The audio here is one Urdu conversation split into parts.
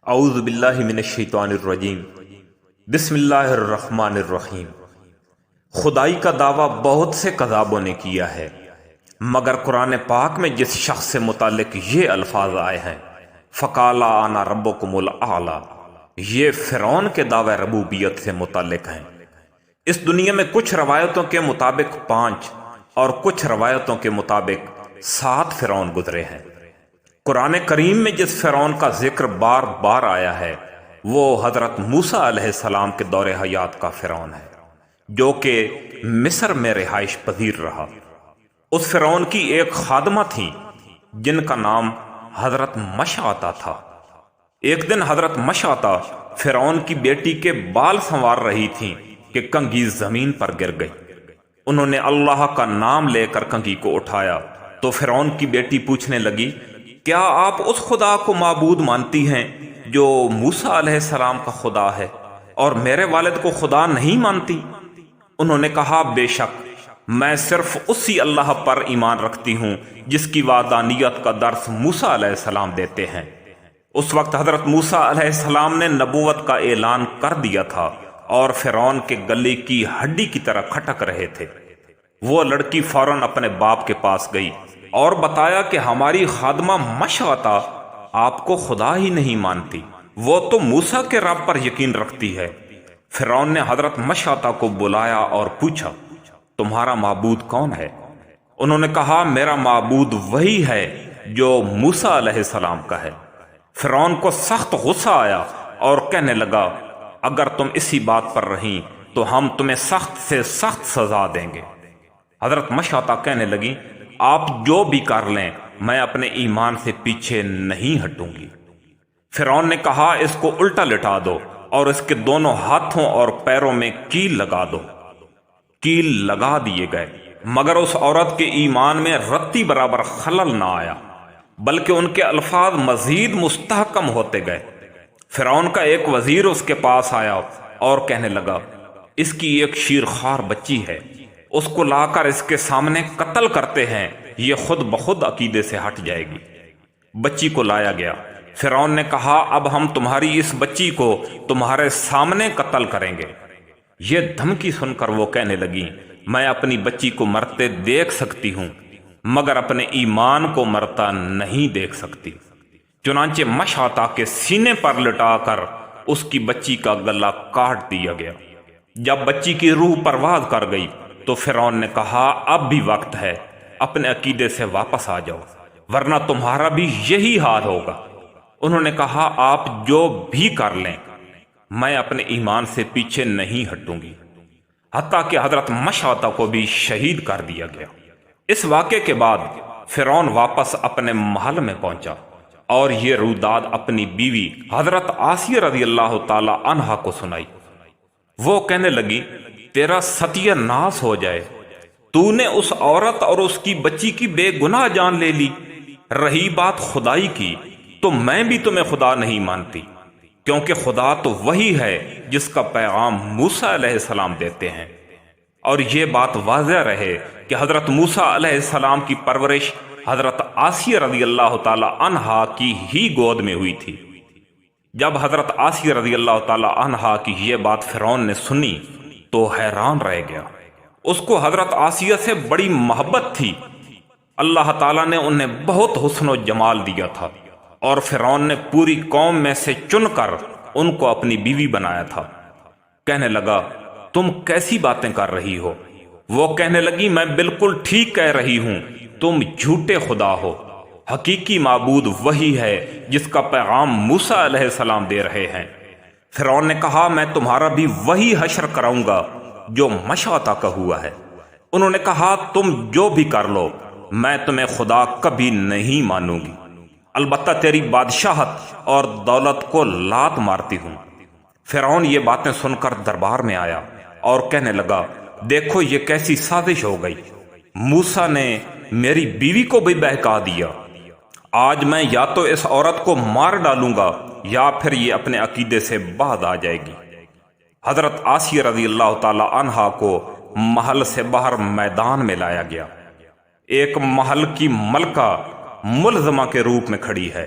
اعوذ باللہ من الشیطان الرجیم بسم اللہ الرحمن الرحیم۔ خدائی کا دعویٰ بہت سے کذابوں نے کیا ہے، مگر قرآن پاک میں جس شخص سے متعلق یہ الفاظ آئے ہیں فَقَالَ أَنَا رَبُّكُمُ الْأَعْلَىٰ، یہ فرعون کے دعوی ربوبیت سے متعلق ہیں۔ اس دنیا میں کچھ روایتوں کے مطابق 5 اور کچھ روایتوں کے مطابق 7 فرعون گزرے ہیں۔ قرآن کریم میں جس فرعون کا ذکر بار بار آیا ہے وہ حضرت موسیٰ علیہ السلام کے دور حیات کا فرعون ہے، جو کہ مصر میں رہائش پذیر رہا۔ اس فرعون کی ایک خادمہ تھی جن کا نام حضرت مشعطہ تھا۔ ایک دن حضرت مشعطہ فرعون کی بیٹی کے بال سنوار رہی تھیں کہ کنگھی زمین پر گر گئی۔ انہوں نے اللہ کا نام لے کر کنگھی کو اٹھایا تو فرعون کی بیٹی پوچھنے لگی، کیا آپ اس خدا کو معبود مانتی ہیں جو موسیٰ علیہ السلام کا خدا ہے اور میرے والد کو خدا نہیں مانتی؟ انہوں نے کہا، بے شک میں صرف اسی اللہ پر ایمان رکھتی ہوں جس کی وحدانیت کا درس موسیٰ علیہ السلام دیتے ہیں۔ اس وقت حضرت موسیٰ علیہ السلام نے نبوت کا اعلان کر دیا تھا اور فرعون کے گلے کی ہڈی کی طرح کھٹک رہے تھے۔ وہ لڑکی فوراً اپنے باپ کے پاس گئی اور بتایا کہ ہماری خادمہ مشعطہ آپ کو خدا ہی نہیں مانتی، وہ تو موسیٰ کے رب پر یقین رکھتی ہے۔ فرعون نے حضرت مشعطہ کو بلایا اور پوچھا، تمہارا معبود کون ہے؟ انہوں نے کہا، میرا معبود وہی ہے جو موسیٰ علیہ السلام کا ہے۔ فرعون کو سخت غصہ آیا اور کہنے لگا، اگر تم اسی بات پر رہیں تو ہم تمہیں سخت سے سخت سزا دیں گے۔ حضرت مشعطہ کہنے لگی، آپ جو بھی کر لیں میں اپنے ایمان سے پیچھے نہیں ہٹوں گی۔ فرعون نے کہا، اس کو الٹا لٹا دو اور اس کے دونوں ہاتھوں اور پیروں میں کیل لگا دو۔ کیل لگا دیے گئے، مگر اس عورت کے ایمان میں رتی برابر خلل نہ آیا، بلکہ ان کے الفاظ مزید مستحکم ہوتے گئے۔ فرعون کا ایک وزیر اس کے پاس آیا اور کہنے لگا، اس کی ایک شیرخوار بچی ہے، اس کو لا کر اس کے سامنے قتل کرتے ہیں، یہ خود بخود عقیدے سے ہٹ جائے گی۔ بچی کو لایا گیا۔ فرعون نے کہا، اب ہم تمہاری اس بچی کو تمہارے سامنے قتل کریں گے۔ یہ دھمکی سن کر وہ کہنے لگی، میں اپنی بچی کو مرتے دیکھ سکتی ہوں مگر اپنے ایمان کو مرتا نہیں دیکھ سکتی۔ چنانچہ مشعطہ کے سینے پر لٹا کر اس کی بچی کا گلا کاٹ دیا گیا۔ جب بچی کی روح پرواز کر گئی تو فرعون نے کہا، اب بھی وقت ہے، اپنے عقیدے سے واپس آ جاؤ ورنہ تمہارا بھی یہی حال ہوگا۔ انہوں نے کہا، آپ جو بھی کر لیں میں اپنے ایمان سے پیچھے نہیں ہٹوں گی، حتیٰ کہ حضرت مشعطہ کو بھی شہید کر دیا گیا۔ اس واقعے کے بعد فرعون واپس اپنے محل میں پہنچا اور یہ روداد اپنی بیوی حضرت آسیہ رضی اللہ تعالی عنہا کو سنائی۔ وہ کہنے لگی، تیرا ستیہ ناس ہو جائے، تو نے اس عورت اور اس کی بچی کی بے گناہ جان لے لی۔ رہی بات خدائی کی تو میں بھی تمہیں خدا نہیں مانتی، کیونکہ خدا تو وہی ہے جس کا پیغام موسیٰ علیہ السلام دیتے ہیں۔ اور یہ بات واضح رہے کہ حضرت موسیٰ علیہ السلام کی پرورش حضرت آسیہ رضی اللہ تعالی عنہا کی ہی گود میں ہوئی تھی۔ جب حضرت آسیہ رضی اللہ تعالی عنہا کی یہ بات فرعون نے سنی تو حیران رہ گیا۔ اس کو حضرت آسیہ سے بڑی محبت تھی۔ اللہ تعالیٰ نے انہیں بہت حسن و جمال دیا تھا اور فرعون نے پوری قوم میں سے چن کر ان کو اپنی بیوی بنایا تھا۔ کہنے لگا، تم کیسی باتیں کر رہی ہو؟ وہ کہنے لگی، میں بالکل ٹھیک کہہ رہی ہوں، تم جھوٹے خدا ہو، حقیقی معبود وہی ہے جس کا پیغام موسیٰ علیہ السلام دے رہے ہیں۔ فرعون نے کہا، میں تمہارا بھی وہی حشر کراؤں گا جو مشعطہ کا ہوا ہے۔ انہوں نے کہا، تم جو بھی کر لو میں تمہیں خدا کبھی نہیں مانوں گی، البتہ تیری بادشاہت اور دولت کو لات مارتی ہوں۔ فرعون یہ باتیں سن کر دربار میں آیا اور کہنے لگا، دیکھو یہ کیسی سازش ہو گئی، موسیٰ نے میری بیوی کو بھی بہکا دیا۔ آج میں یا تو اس عورت کو مار ڈالوں گا یا پھر یہ اپنے عقیدے سے باز آ جائے گی۔ حضرت آسیہ رضی اللہ تعالی عنہا کو محل سے باہر میدان میں لایا گیا۔ ایک محل کی ملکہ ملزمہ کے روپ میں کھڑی ہے۔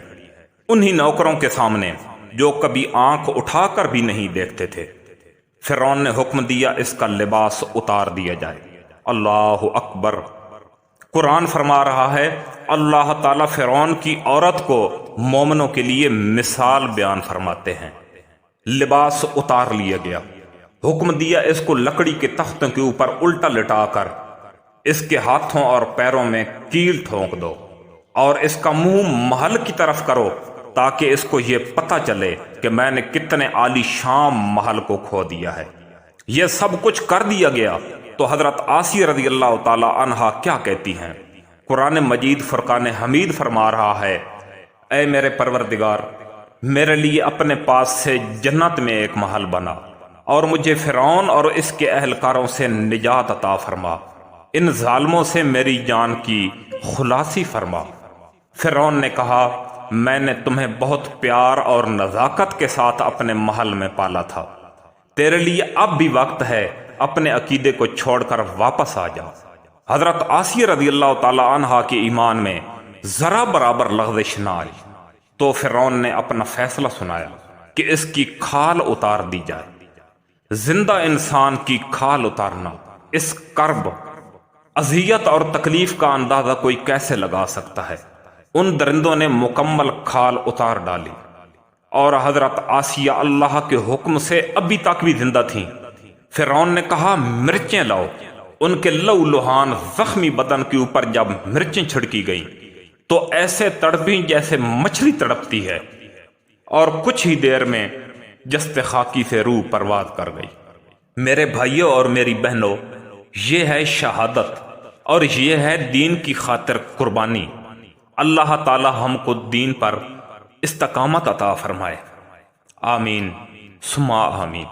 انہی نوکروں کے سامنے جو کبھی آنکھ اٹھا کر بھی نہیں دیکھتے تھے۔ فرعون نے حکم دیا اس کا لباس اتار دیا جائے۔ اللہ اکبر۔ قرآن فرما رہا ہے اللہ تعالیٰ فرعون کی عورت کو مومنوں کے لیے مثال بیان فرماتے ہیں۔ لباس اتار لیا گیا، حکم دیا اس کو لکڑی کے تختوں کے اوپر الٹا لٹا کر اس کے ہاتھوں اور پیروں میں کیل ٹھونک دو اور اس کا منہ محل کی طرف کرو تاکہ اس کو یہ پتہ چلے کہ میں نے کتنے عالی شان محل کو کھو دیا ہے۔ یہ سب کچھ کر دیا گیا تو حضرت آسیہ رضی اللہ تعالی عنہا کیا کہتی ہیں؟ قرآن مجید فرقان حمید فرما رہا ہے اے میرے پروردگار، میرے لیے اپنے پاس سے جنت میں ایک محل بنا اور مجھے فرعون اور اس کے اہلکاروں سے نجات عطا فرما، ان ظالموں سے میری جان کی خلاصی فرما۔ فرعون نے کہا میں نے تمہیں بہت پیار اور نزاکت کے ساتھ اپنے محل میں پالا تھا، تیرے لیے اب بھی وقت ہے اپنے عقیدے کو چھوڑ کر واپس آ جا۔ حضرت آسیہ رضی اللہ تعالی عنہا کے ایمان میں ذرا برابر لغزش نہ آئی تو فرعون نے اپنا فیصلہ سنایا کہ اس کی کھال اتار دی جائے۔ زندہ انسان کی کھال اتارنا، اس کرب، اذیت اور تکلیف کا اندازہ کوئی کیسے لگا سکتا ہے؟ ان درندوں نے مکمل کھال اتار ڈالی اور حضرت آسیہ اللہ کے حکم سے ابھی تک بھی زندہ تھیں۔ فرعون نے کہا مرچیں لاؤ۔ ان کے لہو لہان زخمی بدن کے اوپر جب مرچیں چھڑکی گئیں تو ایسے تڑپیں جیسے مچھلی تڑپتی ہے، اور کچھ ہی دیر میں جست خاکی سے روح پرواز کر گئی۔ میرے بھائیوں اور میری بہنوں، یہ ہے شہادت اور یہ ہے دین کی خاطر قربانی۔ اللہ تعالی ہم کو دین پر استقامت عطا فرمائے۔ آمین ثم آمین۔